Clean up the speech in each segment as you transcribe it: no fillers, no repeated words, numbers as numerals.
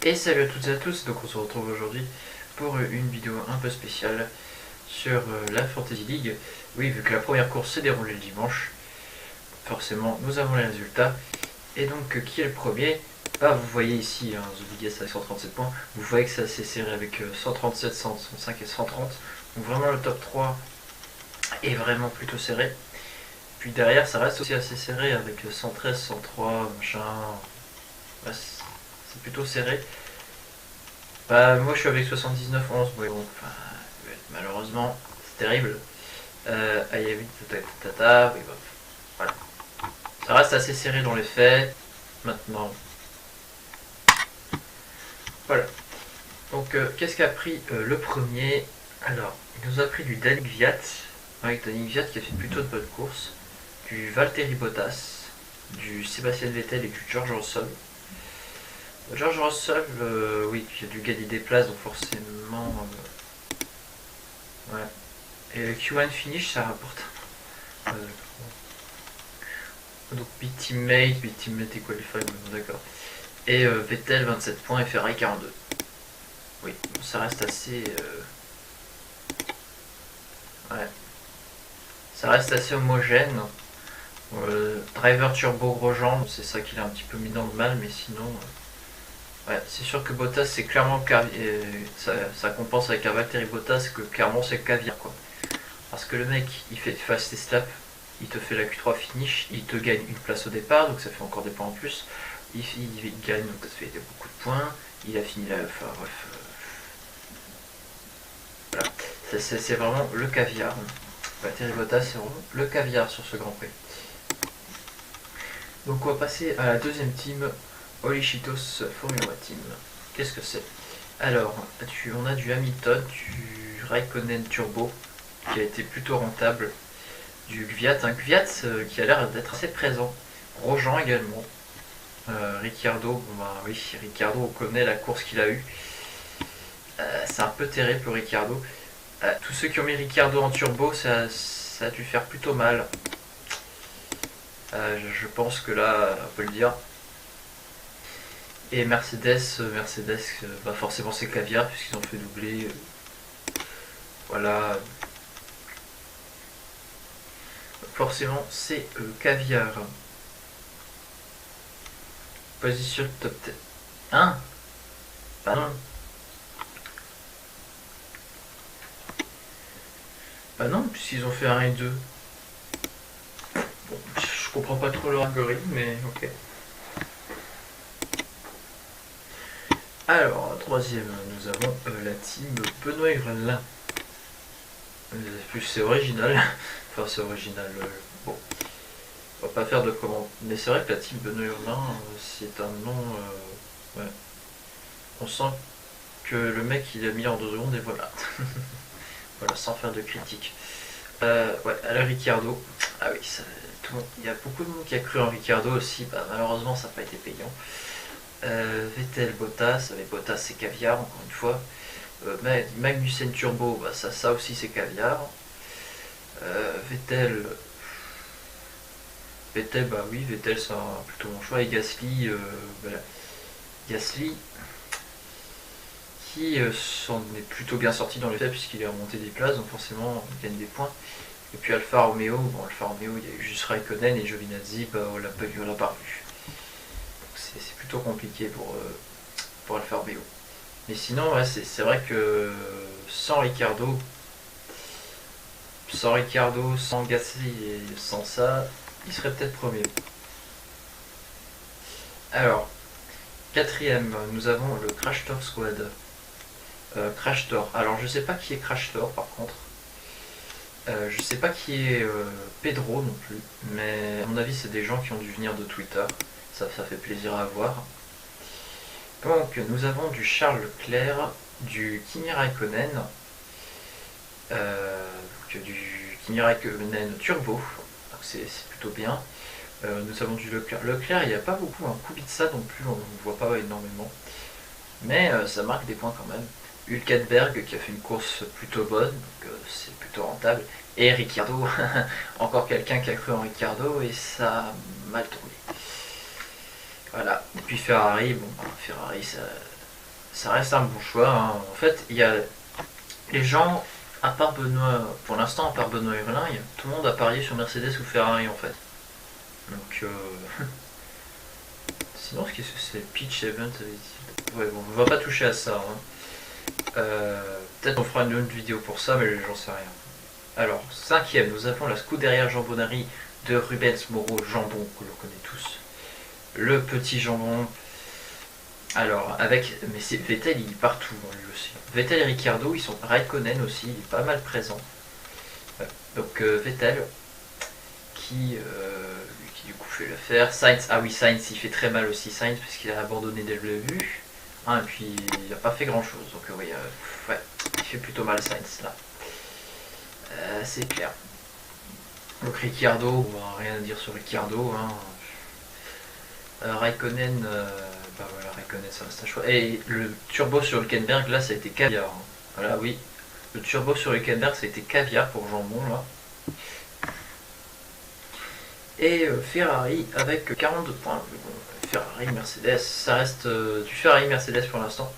Et salut à toutes et à tous, donc on se retrouve aujourd'hui pour une vidéo un peu spéciale sur la Fantasy League. Oui, vu que la première course s'est déroulée le dimanche, forcément nous avons les résultats. Et donc qui est le premier? Bah, vous voyez ici, hein, The Biggest avec 137 points, vous voyez que c'est assez serré avec 137, 165 et 130. Donc vraiment le top 3 est vraiment plutôt serré. Puis derrière ça reste aussi assez serré avec 113, 103, machin. Bah, c'est plutôt serré. Bah, moi je suis avec 79, 11, mais bon, enfin, malheureusement, c'est terrible. Ayavit, tata, oui, bah, voilà. Ça reste assez serré dans les faits. Maintenant, voilà. Donc, qu'est-ce qu'a pris le premier? Alors, il nous a pris du Danik Viat, avec Danik Viat qui a fait plutôt de bonnes courses, du Valtteri Bottas, du Sébastien Vettel et du George Russell. George Russell, oui, qui a dû gagner des places, donc forcément. Ouais. Et le Q1 finish, ça rapporte. Donc big teammate et qualify, d'accord. Et Vettel 27 points et Ferrari 42. Oui, ça reste assez. Ouais. Ça reste assez homogène. Driver turbo Grosjean, c'est ça qui l'a un petit peu mis dans le mal, mais sinon. Ouais, c'est sûr que Bottas c'est clairement ça compense avec un Valtteri Bottas que clairement c'est caviar quoi. Parce que le mec il fait fast step, il te fait la Q3 finish, il te gagne une place au départ, donc ça fait encore des points en plus. Il gagne, donc ça fait beaucoup de points. Il a fini la. Enfin bref. Voilà. C'est vraiment le caviar. Valtteri Bottas c'est vraiment le caviar sur ce Grand Prix. Donc on va passer à la deuxième team. Holy Cheetos Formula Team. Qu'est-ce que c'est? Alors, on a du Hamilton, du Raikkonen Turbo, qui a été plutôt rentable, du Gviat, un Gviat qui a l'air d'être assez présent, Grosjean également, Ricciardo, bon bah oui, Ricciardo, on connaît la course qu'il a eue, c'est un peu terrible pour Ricciardo. Tous ceux qui ont mis Ricciardo en turbo, ça a dû faire plutôt mal. Je pense que là, on peut le dire. Et Mercedes, bah forcément c'est caviar puisqu'ils ont fait doubler. Voilà. Forcément c'est caviar. Position top 10. Hein? Bah non. Bah non, puisqu'ils ont fait 1 et 2. Bon, je comprends pas trop leur algorithme, mais ok. Alors, troisième, nous avons la team Benoît Grelin. Plus c'est original. Enfin, c'est original. Bon, on va pas faire de commentaires. Mais c'est vrai que la team Benoît Grelin, c'est un nom. Ouais. On sent que le mec il a mis en 2 secondes et voilà. Voilà, sans faire de critique. Ouais, alors Ricciardo. Ah oui, il y a beaucoup de monde qui a cru en Ricciardo aussi. Bah, malheureusement, ça n'a pas été payant. Vettel, Bottas, avec Bottas c'est caviar encore une fois. Magnussen Turbo, bah, ça aussi c'est caviar. Vettel, bah oui, Vettel c'est plutôt mon choix. Et Gasly, voilà. Gasly qui s'en est plutôt bien sorti dans les faits puisqu'il est remonté des places, donc forcément il gagne des points. Et puis Alfa Romeo, il y a eu juste Raikkonen et Giovinazzi, bah, on l'a pas vu, on l'a pas vu. C'est plutôt compliqué pour Alfa Romeo. Mais sinon, ouais, c'est vrai que sans Ricciardo, sans Gasly et sans ça, il serait peut-être premier. Alors, quatrième, nous avons le Crash Tour Squad. Crash Tour. Alors, je sais pas qui est Crash Tour par contre. Je sais pas qui est Pedro non plus. Mais à mon avis, c'est des gens qui ont dû venir de Twitter. Ça fait plaisir à voir. Donc, nous avons du Charles Leclerc, du Kimi Raikkonen, du Kimi Raikkonen Turbo, donc c'est plutôt bien. Nous avons du Leclerc. Leclerc, il n'y a pas beaucoup, un Kubica non plus, on ne voit pas énormément. Mais ça marque des points quand même. Hülkenberg qui a fait une course plutôt bonne, donc c'est plutôt rentable. Et Ricciardo, encore quelqu'un qui a cru en Ricciardo et ça a mal tourné. Voilà. Et puis Ferrari, bon, Ferrari, ça reste un bon choix. Hein. En fait, il y a les gens, à part Benoît, pour l'instant, à part Benoît Hurlin, tout le monde a parié sur Mercedes ou Ferrari en fait. Donc, sinon, ce que c'est Pitch Event. Ouais, bon, on va pas toucher à ça. Hein. Peut-être on fera une autre vidéo pour ça, mais j'en sais rien. Alors, cinquième, nous avons la Scuderia Jambonnerie de Rubens Moreau Jambon, que l'on connaît tous. Le petit jambon. Alors, avec. Mais c'est Vettel, il est partout, lui aussi. Vettel et Ricciardo, ils sont. Raikkonen aussi, il est pas mal présent. Donc, Vettel, qui du coup fait l'affaire. Sainz, ah oui, Sainz, il fait très mal aussi, Sainz, parce qu'il a abandonné dès le début. Hein, et puis, il n'a pas fait grand chose. Donc, oui, ouais, il fait plutôt mal, Sainz, là. C'est clair. Donc, Ricciardo, on va rien dire sur Ricciardo. Hein. Raikkonen, bah voilà, Raikkonen ça reste un choix. Et le turbo sur Hülkenberg, là ça a été caviar. Hein. Voilà, oui. Le turbo sur Hülkenberg ça a été caviar pour Jambon là. Et Ferrari avec 42 points. Ferrari, Mercedes, ça reste du Ferrari Mercedes pour l'instant.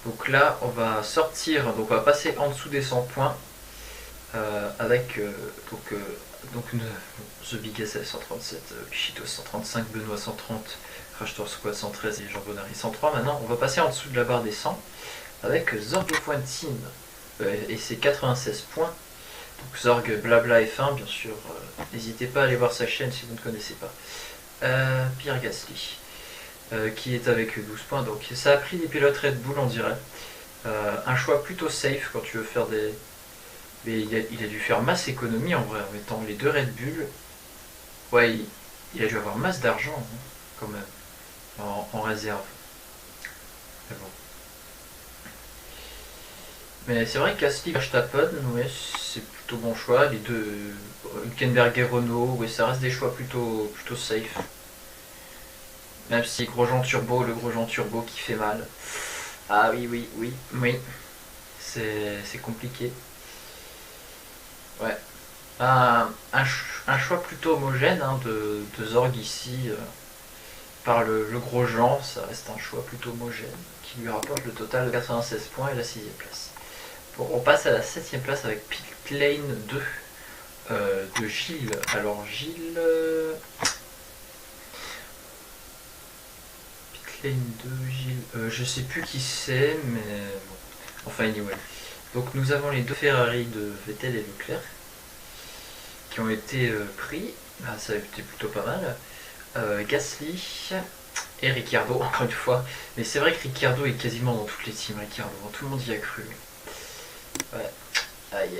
Donc là on va sortir, donc on va passer en dessous des 100 points avec donc The Big SF 137, Pichito 135, Benoît 130, Crash Squad 113 et Jean Bonnary 103. Maintenant, on va passer en dessous de la barre des 100 avec Zorg Fuentin et ses 96 points. Donc Zorg Blabla F1, bien sûr. N'hésitez pas à aller voir sa chaîne si vous ne connaissez pas. Pierre Gasly, qui est avec 12 points. Donc ça a pris des pilotes Red Bull, on dirait. Un choix plutôt safe quand tu veux faire des... Mais il a dû faire masse économie en vrai, en mettant les deux Red Bull. Ouais, il a dû avoir masse d'argent, hein, quand même, en réserve. Mais bon. Mais c'est vrai que Gasly Verstappen, ouais, c'est plutôt bon choix. Les deux, Hülkenberg et Renault, ouais, ça reste des choix plutôt safe. Même si Grosjean Turbo, le Grosjean Turbo qui fait mal. Ah oui. C'est compliqué. Ouais. Un choix plutôt homogène hein, de Zorg ici par le Grosjean, ça reste un choix plutôt homogène qui lui rapporte le total de 96 points et la 6ème place. Bon, on passe à la 7ème place avec Pit Lane 2 de Gilles. Alors Gilles... Pit Lane 2, Gilles... je sais plus qui c'est, mais bon. Enfin anyway. Donc nous avons les deux Ferrari de Vettel et Leclerc qui ont été pris. Ah, ça a été plutôt pas mal. Gasly et Ricciardo, encore une fois. Mais c'est vrai que Ricciardo est quasiment dans toutes les teams, Ricciardo. Tout le monde y a cru. Ouais. Aïe.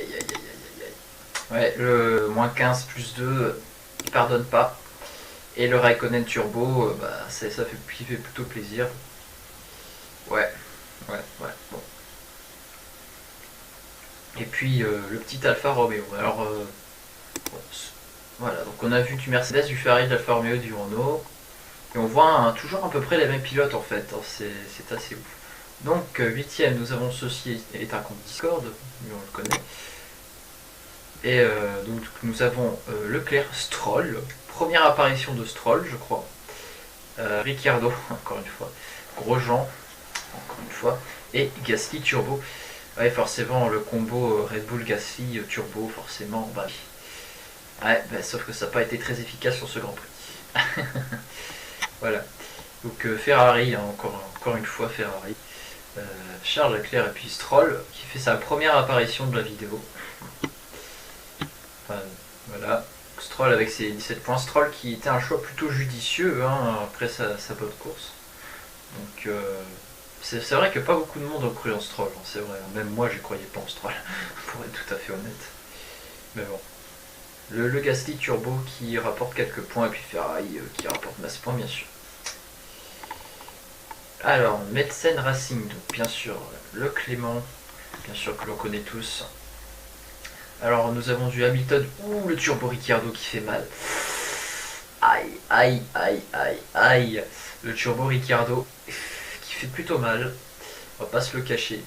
Ouais, le moins 15 plus 2, il pardonne pas. Et le Raikkonen Turbo, bah, ça fait plutôt plaisir. Ouais. Bon. Et puis le petit Alfa Romeo. Alors voilà, donc on a vu du Mercedes, du Ferrari, de l'Alfa Romeo, du Renault. Et on voit toujours à peu près les mêmes pilotes en fait. C'est assez ouf. Donc 8ème, nous avons ceci est un compte Discord, mais on le connaît. Et donc nous avons Leclerc, Stroll, première apparition de Stroll je crois. Ricciardo, encore une fois. Grosjean, encore une fois. Et Gasly Turbo. Ouais, forcément, le combo Red Bull Gasly Turbo, forcément, bah oui. Ouais, bah, sauf que ça n'a pas été très efficace sur ce Grand Prix. Voilà. Donc Ferrari, hein, encore une fois Ferrari. Charles Leclerc et puis Stroll, qui fait sa première apparition de la vidéo. Enfin, voilà. Stroll avec ses 17 points. Stroll qui était un choix plutôt judicieux hein, après sa bonne course. Donc c'est vrai que pas beaucoup de monde a cru en Stroll, hein, c'est vrai. Même moi, je croyais pas en Stroll, pour être tout à fait honnête. Mais bon. Le Gasly Turbo qui rapporte quelques points, et puis Ferrari qui rapporte 9 points, bien sûr. Alors, Metzen Racing, donc bien sûr, le Clément, bien sûr que l'on connaît tous. Alors, nous avons du Hamilton, ou le Turbo Ricciardo qui fait mal. Aïe. Le Turbo Ricciardo qui fait plutôt mal, on va pas se le cacher.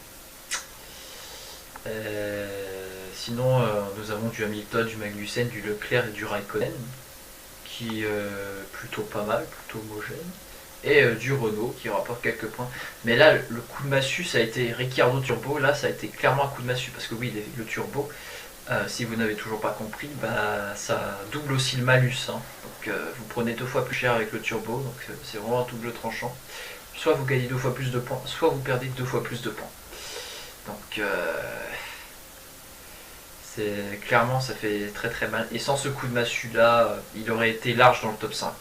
Sinon, nous avons du Hamilton, du Magnussen, du Leclerc et du Raikkonen qui plutôt pas mal, plutôt homogène. et du Renault qui rapporte quelques points. Mais là, le coup de massue, ça a été Ricciardo Turbo. Là, ça a été clairement un coup de massue parce que oui, le turbo, si vous n'avez toujours pas compris, bah, ça double aussi le malus. Hein. Donc vous prenez 2 fois plus cher avec le turbo, donc c'est vraiment un double tranchant. Soit vous gagnez 2 fois plus de points, soit vous perdez 2 fois plus de points. Donc c'est clairement, ça fait très très mal. Et sans ce coup de massue là, il aurait été large dans le top 5.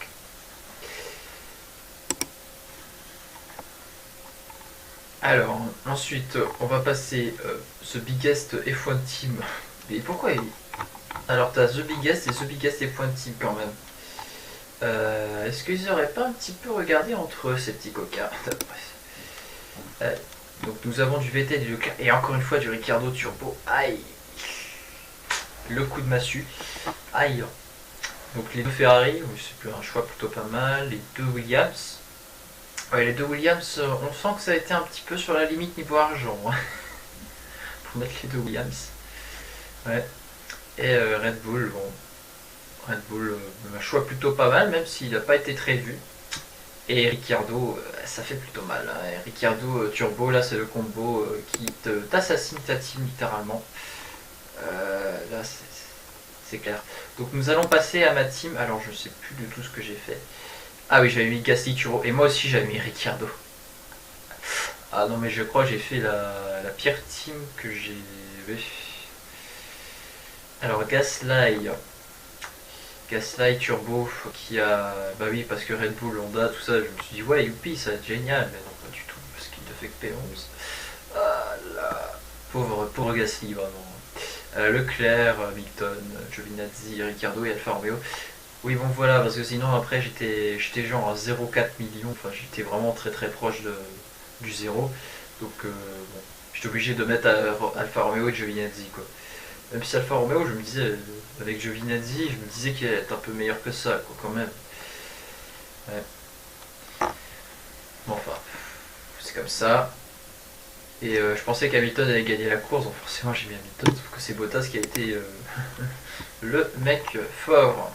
Alors, ensuite, on va passer The Biggest F1 Team. Mais pourquoi il... Alors, t'as The Biggest et The Biggest F1 Team quand même. Est-ce qu'ils auraient pas un petit peu regardé entre eux, ces petits coquins? Donc, nous avons du Vettel et Leclerc. Et encore une fois, du Ricciardo Turbo. Aïe! Le coup de massue. Aïe! Donc, les 2 Ferrari, c'est un choix plutôt pas mal. Les 2 Williams. Ouais, les 2 Williams, on sent que ça a été un petit peu sur la limite niveau argent. Hein. Pour mettre les 2 Williams. Ouais. Et Red Bull, bon. Red Bull, un choix plutôt pas mal, même s'il n'a pas été très vu. Et Ricciardo, ça fait plutôt mal. Hein. Et Ricciardo Turbo, là, c'est le combo qui t'assassine ta team littéralement. Là, c'est clair. Donc, nous allons passer à ma team. Alors, je sais plus du tout ce que j'ai fait. Ah oui, j'avais mis Gasly Turbo. Et moi aussi, j'avais mis Ricciardo. Ah non, mais je crois que j'ai fait la pire team que j'ai. Alors, Gasly Turbo qui a... Bah oui, parce que Red Bull, Honda, tout ça, je me suis dit, ouais, youpi, ça va être génial. Mais non, pas du tout, parce qu'il ne fait que P11. Ah là. Pauvre Gasly, vraiment. Leclerc, Hamilton, Giovinazzi, Ricciardo et Alfa Romeo. Oui, bon voilà, parce que sinon après j'étais genre à 0,4 millions, enfin j'étais vraiment très très proche du zéro. Donc bon, j'étais obligé de mettre Alfa Romeo et Giovinazzi quoi. Même si Alfa Romeo, je me disais, avec Giovinazzi, je me disais qu'il allait être un peu meilleur que ça quoi quand même. Ouais. Bon enfin, c'est comme ça. Et je pensais qu'Hamilton allait gagner la course, donc forcément j'ai mis Hamilton, sauf que c'est Bottas qui a été le mec fort.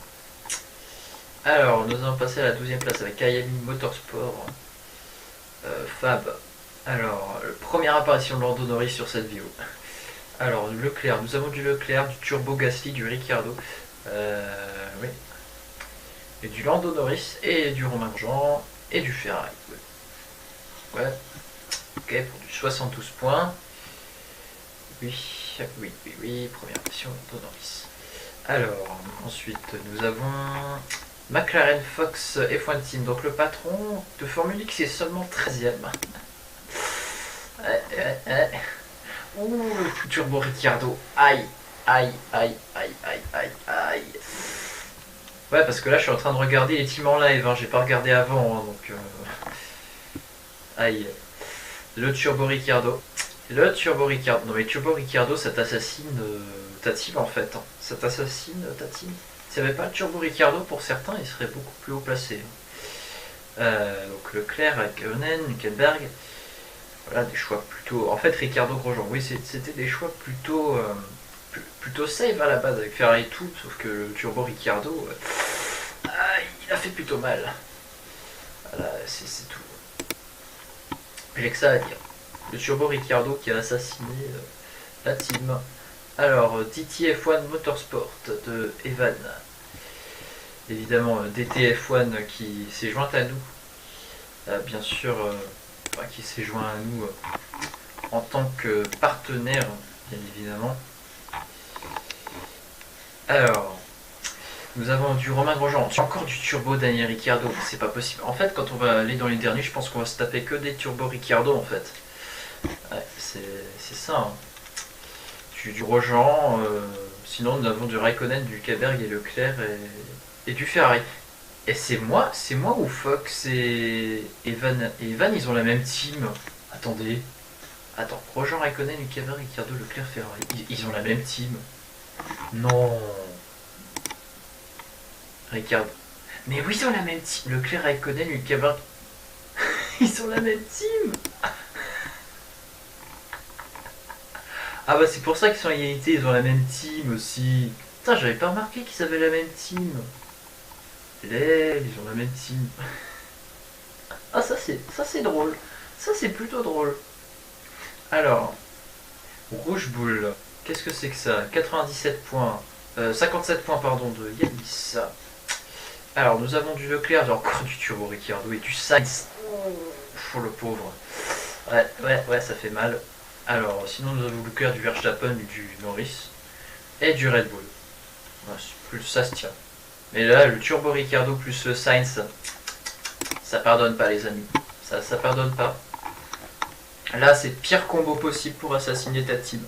Alors, nous allons passer à la 12e place avec Miami Motorsport. Fab. Alors, première apparition de Lando Norris sur cette vidéo. Alors, Leclerc. Nous avons du Leclerc, du Turbo Gasly, du Ricciardo. Oui. Et du Lando Norris, et du Romain Grosjean, et du Ferrari. Ouais. Ok, pour du 72 points. Oui, première apparition de Lando Norris. Alors, ensuite, nous avons McLaren Fox F1 Team, donc le patron de Formule X est seulement 13ème. Ouh, le Turbo Ricciardo. Aïe. Ouais, parce que là je suis en train de regarder les teams en live, hein. J'ai pas regardé avant, hein, donc aïe. Le Turbo Ricciardo. Non mais Turbo Ricciardo, ça t'assassine ta team en fait. Hein. Ça t'assassine ta team. S'il n'y avait pas le Turbo Ricciardo, pour certains, il serait beaucoup plus haut placé. Donc Leclerc, Raikkonen, Hülkenberg. Voilà, des choix plutôt... En fait, Ricciardo, Grosjean, oui, c'était des choix plutôt safe à la base avec Ferrari et tout, sauf que le Turbo Ricciardo, il a fait plutôt mal. Voilà, c'est tout. J'ai que ça à dire. Le Turbo Ricciardo qui a assassiné la team. Alors, DTF1 Motorsport de Evan. Évidemment, DTF1 qui s'est joint à nous. Bien sûr, qui s'est joint à nous en tant que partenaire, bien évidemment. Alors, nous avons du Romain Grosjean. Encore du Turbo Daniel Ricciardo. C'est pas possible. En fait, quand on va aller dans les derniers, je pense qu'on va se taper que des Turbo Ricciardo, en fait. Ouais, c'est ça. Hein. Du Grosjean, sinon nous avons du Raikkonen, du Hülkenberg et Leclerc et du Ferrari. Et c'est moi ou Fox et Evan, ils ont la même team. Attendez. Attends, Grosjean, Raikkonen, Hülkenberg, Ricciardo, Leclerc, Ferrari. Ils ont la même team. Non. Ricciardo. Mais oui, ils ont la même team. Leclerc, Raikkonen, Hülkenberg. Ils ont la même team. Ah bah c'est pour ça qu'ils sont à égalité, ils ont la même team aussi. Putain, j'avais pas remarqué qu'ils avaient la même team. Ils ont la même team. Ah, ça c'est drôle. Ça c'est plutôt drôle. Alors, Rouge Boule. Qu'est-ce que c'est que ça? 97 points. 57 points, pardon, de Yanis. Alors, nous avons du Leclerc, encore du Turbo Ricciardo et du Sainz. Pour le pauvre. Ouais, ça fait mal. Alors, sinon, nous avons Leclerc, du Verstappen, du Norris et du Red Bull. Ouais, plus ça se tient. Mais là, le Turbo Ricciardo plus le Sainz, ça pardonne pas, les amis. Ça pardonne pas. Là, c'est le pire combo possible pour assassiner ta team.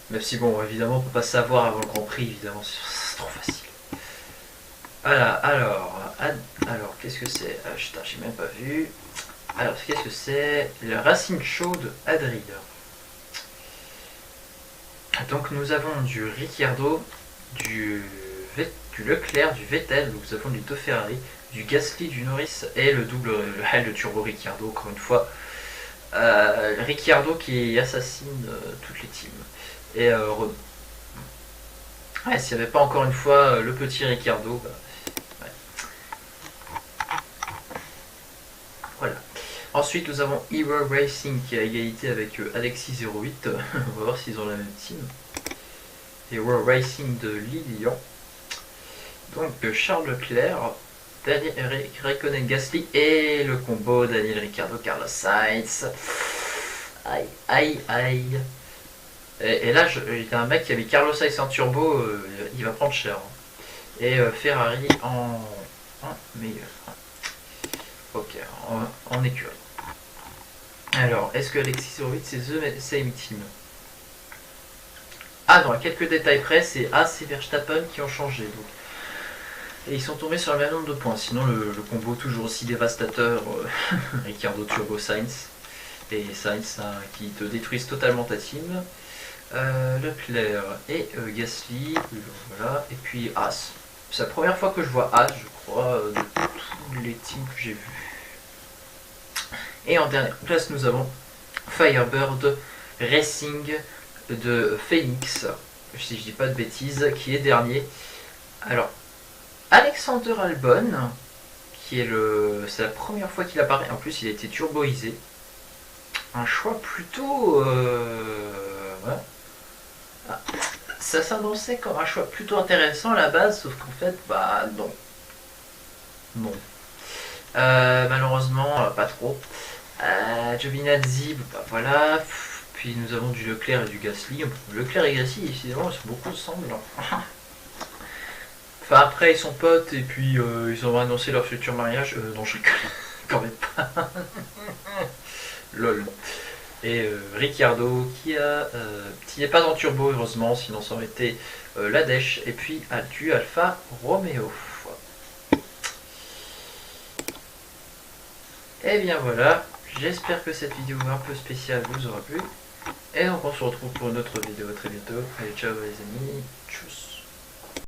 Même si, bon, évidemment, on peut pas savoir avant le Grand Prix, évidemment, c'est trop facile. Voilà, alors qu'est-ce que c'est? Putain, j'ai même pas vu. Alors, qu'est-ce que c'est? Le Racing Show de Adrien. Donc, nous avons du Ricciardo, du Leclerc, du Vettel, donc nous avons les deux Ferrari, du Gasly, du Norris et le Turbo Ricciardo, encore une fois. Ricciardo qui assassine toutes les teams. Et Renault. Ouais, s'il n'y avait pas encore une fois le petit Ricciardo, bah, ouais. Voilà. Ensuite, nous avons Hero Racing qui a égalité avec Alexis08. On va voir s'ils ont la même team. Hero Racing de Lilian. Donc Charles Leclerc, Daniel Raikkonen, Gasly et le combo Daniel Ricciardo, Carlos Sainz. Aïe. Et là, il y a un mec qui avait Carlos Sainz en turbo, il va prendre cher. Et Ferrari en meilleur. Ok, en écurie. Alors, est-ce que Alexis 08 c'est The Same Team? Ah non, à quelques détails près, c'est As et Verstappen qui ont changé. Donc. Et ils sont tombés sur le même nombre de points. Sinon, le combo toujours aussi dévastateur, Ricciardo Turbo Sainz. Et Sainz qui te détruisent totalement ta team. Leclerc et Gasly, voilà, et puis As. C'est la première fois que je vois As, je crois, de tous les teams que j'ai vus. Et en dernière place, nous avons Firebird Racing de Phoenix, si je dis pas de bêtises, qui est dernier. Alors, Alexander Albon, qui est c'est la première fois qu'il apparaît, en plus il a été turboisé. Un choix plutôt... voilà. Ah, ça s'annonçait comme un choix plutôt intéressant à la base, sauf qu'en fait, bah non. Non. Malheureusement, pas trop. Giovinazzi, bah voilà. Puis nous avons du Leclerc et du Gasly. Leclerc et Gasly, évidemment, ils sont beaucoup semblants. Enfin, après, ils sont potes et puis ils ont annoncé leur futur mariage. Non, je rigole. Quand même pas. Lol. Et Ricciardo qui n'est pas en turbo, heureusement, sinon ça aurait été la dèche. Et puis du Alfa Romeo. Et bien voilà, j'espère que cette vidéo un peu spéciale vous aura plu. Et donc on se retrouve pour une autre vidéo très bientôt. Allez, ciao les amis, tchuss.